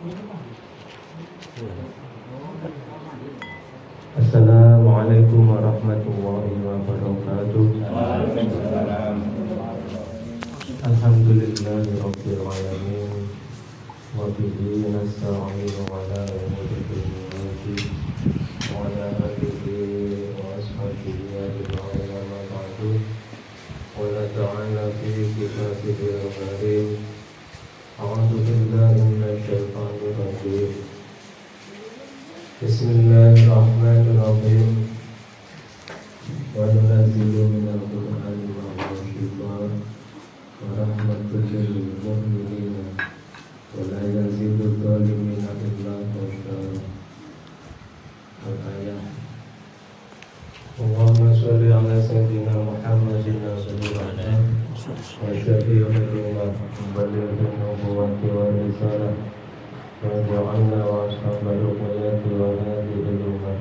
Assalamualaikum warahmatullahi wabarakatuh. Alhamdulillahirabbil alamin wa bihi nasta'inu ala umuri dunya wa ala alihi wa ashabihi ajma'in amma ba'du. Wa la ta'ala fi kitabil karim. A'udzu billahi minasy syaithanir rajim. Bismillahirrahmanirrahim. Wa nunazzilu minal qur'ani ma huwa shifaa wa rahmatul lil mu'minin wa la yazidu adh-dhalimina illa khasara. Al-ayah. Allahumma sholli ala sayyidina Muhammadin wa syafi'il ummah balighin nubuwwati wa risalah وَجَعَلْنَا وَأَصْحَابَ الْأُخْوَةِ وَهَذِهِ الْأُمَّةِ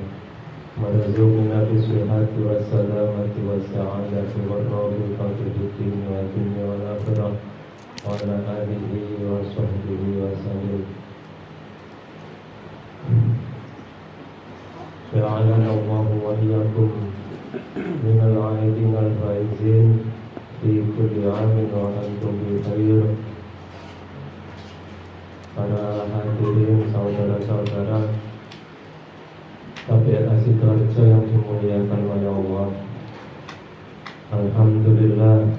وَارْزُقْنَا بِالصِّحَّةِ وَالسَّلَامَةِ وَالسَّعَادَةِ وَالرَّغْبَةِ فِي الدِّينِ وَالدُّنْيَا وَالْآخِرَةِ وَعَلَى آلِهِ وَصَحْبِهِ وسلم. جعلنا الله وإياكم من العائدين الفائزين في كل عام وأنتم بخير. Para hadirin, saudara-saudara KPRA Sidoarjo yang dimuliakan oleh Allah, alhamdulillah,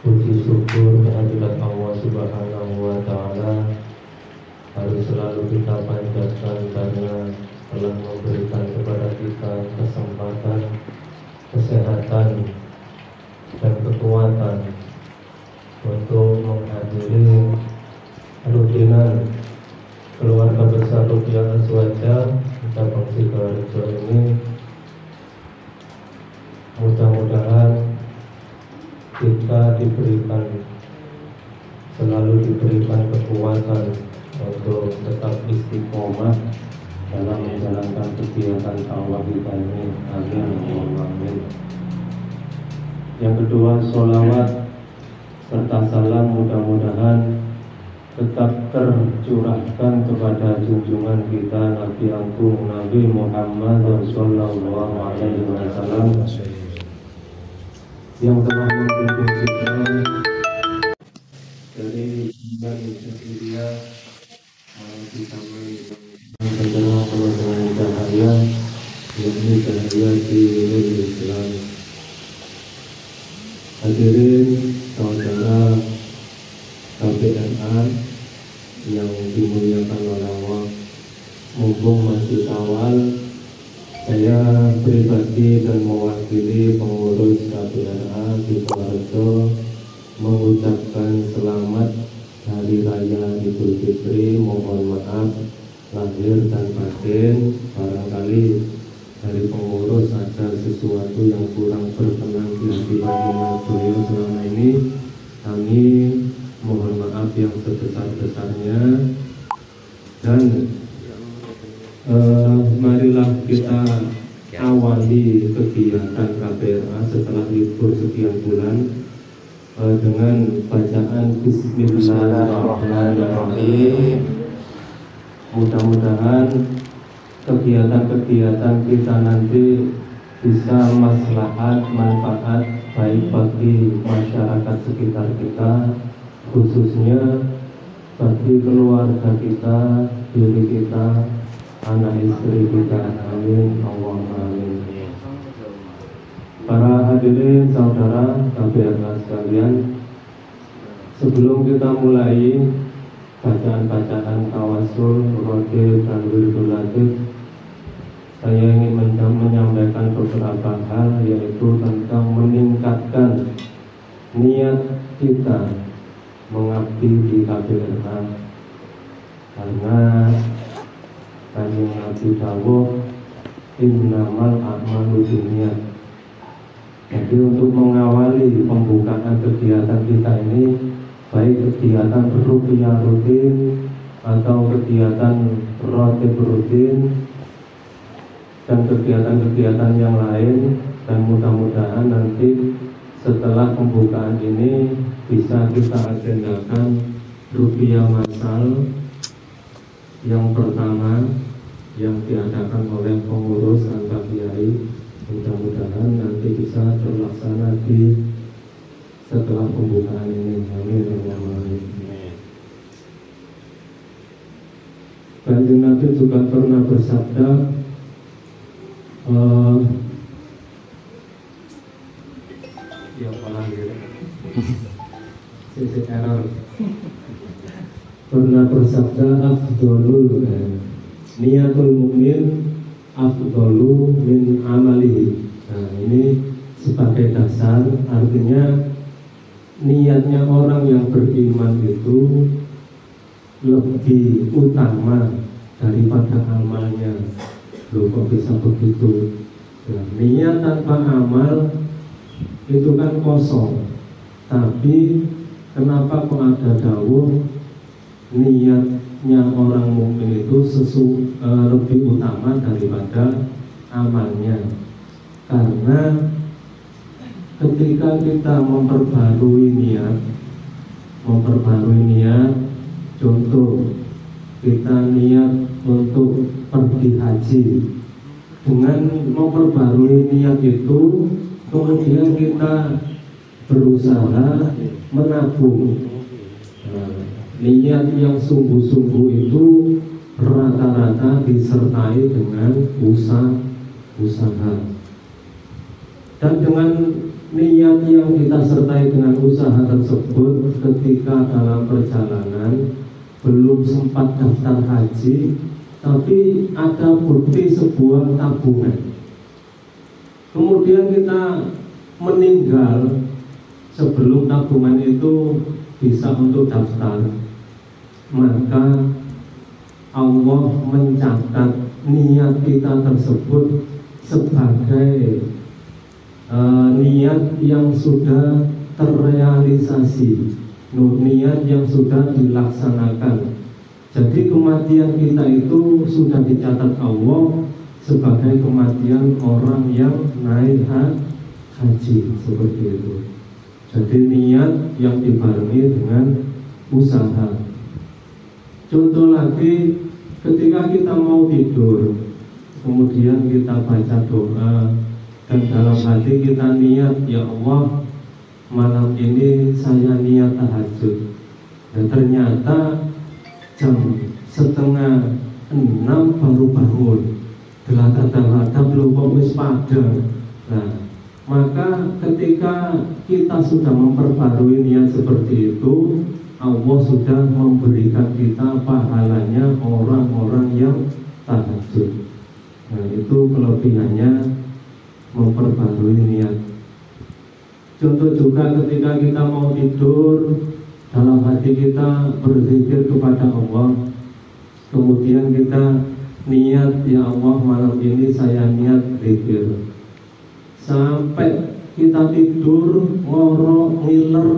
puji syukur kehadirat Allah Subhanahu wa Ta'ala harus selalu kita panjatkan karena telah memberikan kepada kita kesempatan, kesehatan, dan kekuatan untuk menghadiri rutinan keluarga besar Ruqyah Azwaja cabang Sidoarjo ini. Mudah-mudahan kita selalu diberikan kekuatan untuk tetap istiqomah dalam menjalankan kegiatan dakwah kita ini. Amin. Amin. Yang kedua, sholawat serta salam mudah-mudahan tetap tercurahkan kepada junjungan kita Nabi Agung Nabi Muhammad Sallallahu Alaihi Wasallam yang telah membimbing kita dari iman Indonesia kita mengenal dengan cahaya yakni cahaya di Islam. Hadirin saudara KPRA yang dimuliakan oleh Allah, mumpung masih awal, saya pribadi dan mewakili pengurus KPRA Sidoarjo mengucapkan selamat Hari Raya Idul Fitri. Mohon maaf lahir dan batin, barangkali dari pengurus ada sesuatu yang kurang berkenan di hati Nadoyo selama ini. Kami mohon maaf yang sebesar-besarnya, dan marilah kita awali kegiatan KPRA setelah libur sekian bulan dengan bacaan Bismillahirrahmanirrahim. Mudah-mudahan kegiatan-kegiatan kita nanti bisa maslahat, manfaat baik bagi masyarakat sekitar kita, khususnya bagi keluarga kita, diri kita, anak istri kita. Amin. Allahumma amin. Para hadirin saudara KPRA sekalian, sebelum kita mulai bacaan-bacaan tawasul, roti, dan wirdul latif, saya ingin menyampaikan beberapa hal, yaitu tentang meningkatkan niat kita mengabdi di KPRA, karena Kanjeng Nabi dawuh innamal a'malu binniyat. Jadi untuk mengawali pembukaan kegiatan kita ini, baik kegiatan ruqyah rutin atau kegiatan rotib rutin dan kegiatan-kegiatan yang lain, dan mudah-mudahan nanti setelah pembukaan ini bisa kita agendakan ruqyah massal yang pertama yang diadakan oleh pengurus antar kiai, mudah-mudahan nanti bisa terlaksana di setelah pembukaan ini. Amin. Kanjeng Nabi juga pernah bersabda, ya malah gitu, sisi error. Pernah bersabda, afdolul niatul mukmin afdolu min amalihi. Nah, ini sebagai dasar, artinya niatnya orang yang beriman itu lebih utama daripada amalnya. Loh, kok bisa begitu? Nah, niat tanpa amal itu kan kosong. Tapi kenapa kok ada dawuh niatnya orang mukmin itu lebih utama daripada amalnya? Karena ketika kita memperbarui niat, contoh kita niat untuk pergi haji, dengan memperbarui niat itu kemudian kita berusaha menabung. Nah, niat yang sungguh-sungguh itu rata-rata disertai dengan usaha. Dan dengan niat yang kita sertai dengan usaha tersebut, ketika dalam perjalanan belum sempat daftar haji, tapi ada bukti sebuah tabungan, kemudian kita meninggal sebelum tabungan itu bisa untuk daftar, maka Allah mencatat niat kita tersebut sebagai niat yang sudah terrealisasi, niat yang sudah dilaksanakan. Jadi kematian kita itu sudah dicatat Allah sebagai kematian orang yang naik haji, seperti itu. Jadi niat yang dibarengi dengan usaha. Contoh lagi, ketika kita mau tidur, kemudian kita baca doa, dan dalam hati kita niat, ya Allah, malam ini saya niat tahajud. Dan ternyata jam 5:30 baru bangun, gelagap-gelagap belum kok padang. Nah, maka ketika kita sudah memperbarui niat seperti itu, Allah sudah memberikan kita pahalanya orang-orang yang tahajud. Nah, itu kelebihannya memperbarui niat. Contoh juga ketika kita mau tidur, dalam hati kita berzikir kepada Allah, kemudian kita niat, ya Allah, malam ini saya niat zikir, sampai kita tidur ngorok ngiler,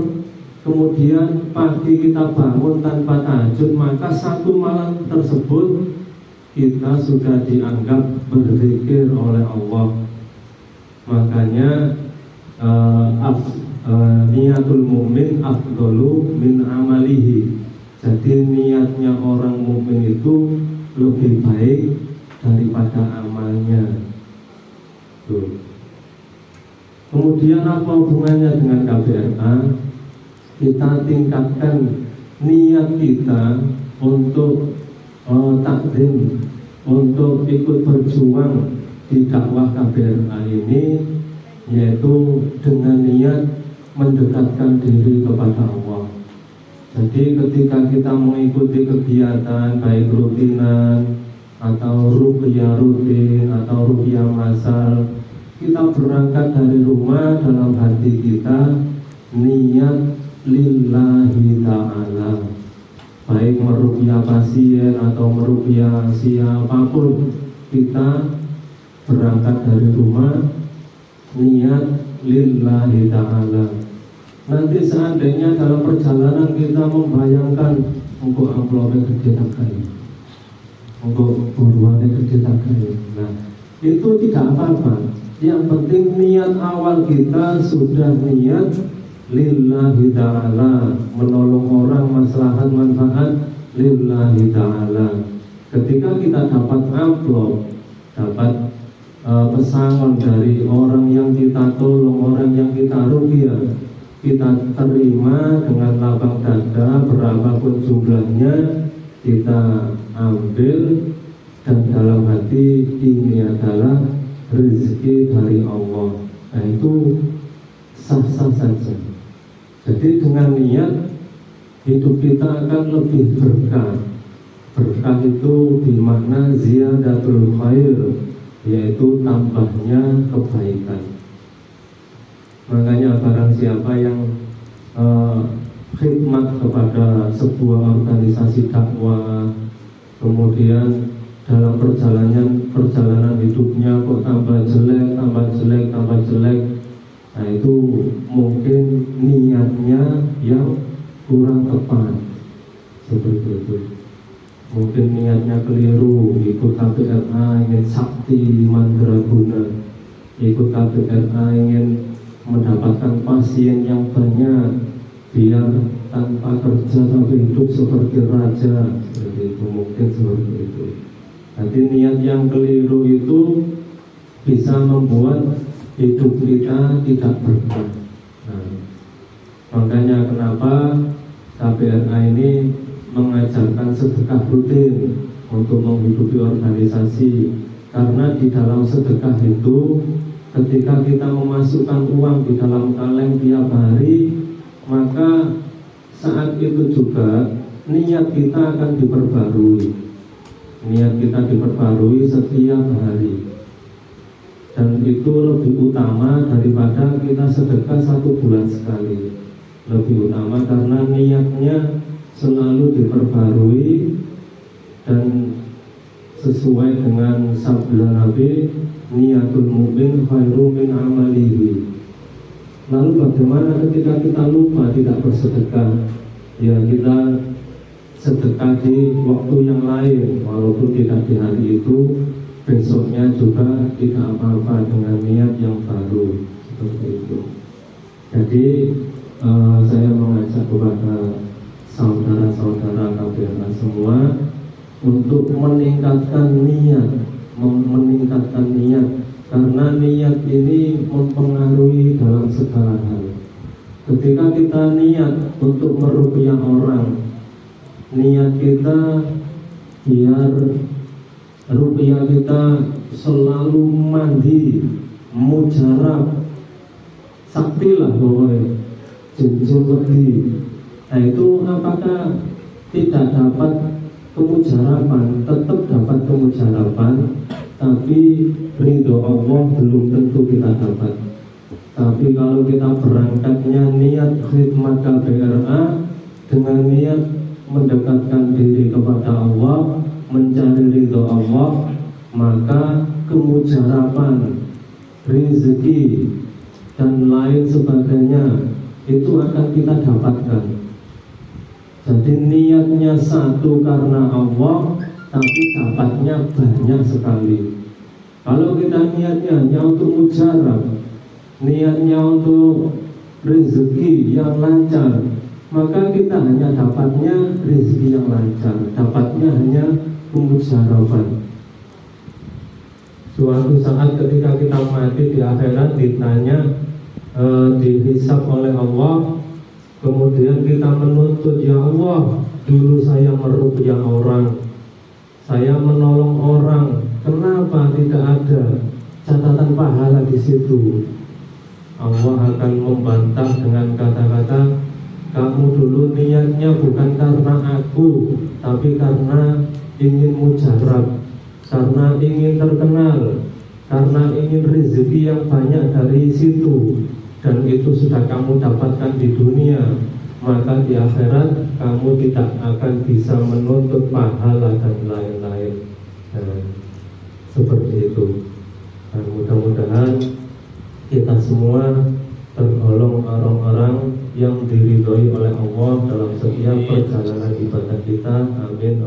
kemudian pagi kita bangun tanpa tahajud, maka satu malam tersebut kita sudah dianggap berzikir oleh Allah. Makanya niatul mukmin afdolu min amalihi. Jadi niatnya orang mukmin itu lebih baik daripada amalnya. Tuh. Kemudian apa hubungannya dengan KBRA? Kita tingkatkan niat kita untuk takdim, untuk ikut berjuang di dakwah KBRA ini, yaitu dengan niat mendekatkan diri kepada Allah. Jadi ketika kita mengikuti kegiatan baik rutinan atau ruqyah rutin atau ruqyah massal, kita berangkat dari rumah, dalam hati kita niat lillahi ta'ala, baik meruqyah pasien atau meruqyah siapapun, kita berangkat dari rumah niat lillahi ta'ala. Nanti seandainya dalam perjalanan kita membayangkan untuk amplopnya gede takkai, untuk buruannya gede takkai, nah itu tidak apa-apa. Yang penting niat awal kita sudah niat lillahi ta'ala, menolong orang, maslahat manfaat lillahi ta'ala. Ketika kita dapat amplop, dapat pesangon dari orang yang kita tolong, orang yang kita rupiah, kita terima dengan lapang dada, berapapun jumlahnya kita ambil, dan dalam hati ini adalah rezeki dari Allah. Nah, itu sah-sah saja. Jadi dengan niat hidup kita akan lebih berkah. Berkah itu bermakna ziyadatul khair, yaitu tambahnya kebaikan. Makanya barang siapa yang khidmat kepada sebuah organisasi dakwah, kemudian dalam perjalanan hidupnya kok tambah jelek, nah itu mungkin niatnya yang kurang tepat, seperti itu. Mungkin niatnya keliru, ikut KBRA ingin sakti mandraguna, ikut KBRA ingin mendapatkan pasien yang banyak, biar tanpa kerja tapi hidup seperti raja, seperti itu. Mungkin seperti itu. Jadi niat yang keliru itu bisa membuat hidup kita tidak berkah. Nah, makanya kenapa KBRA ini mengajarkan sedekah rutin untuk menghidupi organisasi, karena di dalam sedekah itu ketika kita memasukkan uang di dalam kaleng tiap hari, maka saat itu juga niat kita akan diperbarui. Niat kita diperbarui setiap hari, dan itu lebih utama daripada kita sedekah 1 bulan sekali. Lebih utama karena niatnya selalu diperbarui, dan sesuai dengan sabda Nabi, niatul mu'min khairu min amalihi. Lalu bagaimana ketika kita lupa tidak bersedekah? Ya, kita sedekah di waktu yang lain, walaupun tidak di hari itu, besoknya juga tidak apa-apa dengan niat yang baru, seperti itu. Jadi saya mengajak kepada saudara-saudara KBRA semua untuk meningkatkan niat, karena niat ini mempengaruhi dalam segala hal. Ketika kita niat untuk meruqyah orang, niat kita biar ruqyah kita selalu mandi, mujarab, saktilah pokoknya, jujur wedi. Nah itu apakah tidak dapat kemujaraban? Tetap dapat kemujaraban, tapi ridho Allah belum tentu kita dapat. Tapi kalau kita berangkatnya niat khidmat KBRA dengan niat mendekatkan diri kepada Allah, mencari ridho Allah, maka kemujaraban, rezeki, dan lain sebagainya itu akan kita dapatkan. Jadi niatnya satu karena Allah, tapi dapatnya banyak sekali. Kalau kita niatnya hanya untuk mujarab, niatnya untuk rezeki yang lancar, maka kita hanya dapatnya rezeki yang lancar, dapatnya hanya kemujaraban. Suatu saat ketika kita mati di akhirat ditanya, dihisab oleh Allah, kemudian kita menuntut, ya Allah, dulu saya meruqyah orang, saya menolong orang, kenapa tidak ada catatan pahala di situ? Allah akan membantah dengan kata-kata, kamu dulu niatnya bukan karena aku, tapi karena ingin mujarab, karena ingin terkenal, karena ingin rezeki yang banyak dari situ, dan itu sudah kamu dapatkan di dunia, maka di akhirat kamu tidak akan bisa menuntut pahala dan lain-lain. Seperti itu. Dan mudah-mudahan kita semua tergolong orang-orang yang diridhoi oleh Allah dalam setiap perjalanan ibadah kita. Amin.